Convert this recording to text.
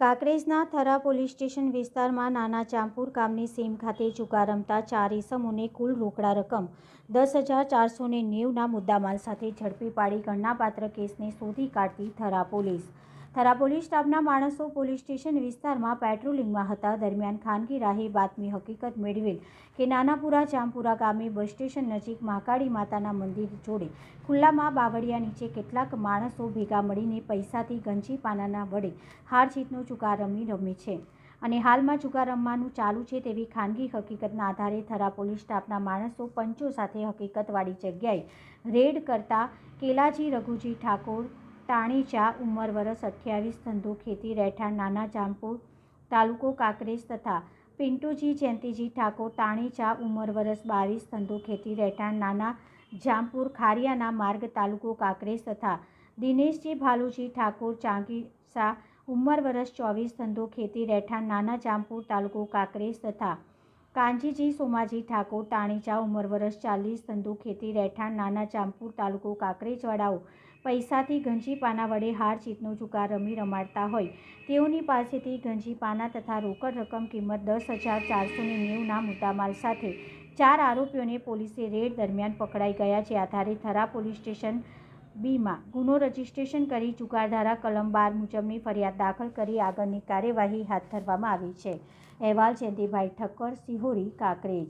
કાંકરેજના Thara police station વિસ્તારમાં નાના ચાંપુર ગામની સીમ ખાતે જુગાર રમતા 4 ઇસમોને કુલ રોકડા રકમ 10,490ના મુદ્દામાલ સાથે ઝડપી પાડી ગણનાપાત્ર કેસને શોધી કાઢતી થરા પોલીસ સ્ટાફના માણસો પોલીસ સ્ટેશન વિસ્તારમાં પેટ્રોલિંગમાં હતા. દરમિયાન ખાનગી રાહે બાતમી હકીકત મેળવેલ કે નાનાપુરા ચાંપુરા ગામે બસ સ્ટેશન નજીક મહાકાળી માતાના મંદિર જોડે ખુલ્લામાં બાવળિયા નીચે કેટલાક માણસો ભેગા મળીને પૈસાથી ગંજી પાનાના વડે હાર જીતનો જુગાર રમે છે અને હાલમાં જુગાર રમવાનું ચાલુ છે તેવી ખાનગી હકીકતના આધારે થરા પોલીસ સ્ટાફના માણસો પંચો સાથે હકીકતવાળી જગ્યાએ રેડ કરતા કેલાજી રઘુજી ઠાકોર તાણીચા ઉંમર વર્ષ 28 ધંધો ખેતી રહેઠાણ નાના ચાંપુર તાલુકો કાંકરેજ તથા પિન્ટુજી જયંતિજી ઠાકોર તાણીચા ઉંમર વર્ષ 22 ધંધો ખેતી રહેઠાણ નાના જામપુર ખારિયાના માર્ગ તાલુકો કાંકરેજ તથા દિનેશજી ભાલુજી ઠાકોર ચાંગીસા ઉંમર વર્ષ 24 ધંધો ખેતી રહેઠાણ નાના જામપુર તાલુકો કાંકરેજ તથા કાંજીજી સોમાજી ઠાકોર તાણીચા ઉંમર વર્ષ 40 ધંધો ખેતી રહેઠાણ નાના જામપુર તાલુકો કાંકરેજવાળાઓ પૈસાથી ગંજી પાના વડે હાર જીતનો જુગાર રમાડતા હોય તેઓની પાસેથી ગંજી પાના તથા રોકડ રકમ કિંમત 10,490ના મુદ્દામાલ સાથે 4 આરોપીઓને પોલીસે રેડ દરમિયાન પકડાઈ ગયા. જે આધારે થરા પોલીસ સ્ટેશન બીમાં ગુનો રજીસ્ટ્રેશન કરી જુગારધારા કલમ 12 મુજબની ફરિયાદ દાખલ કરી આગળની કાર્યવાહી હાથ ધરવામાં આવી છે. અહેવાલ જયંતિભાઈ ઠક્કર, સિહોરી, કાંકરેજ.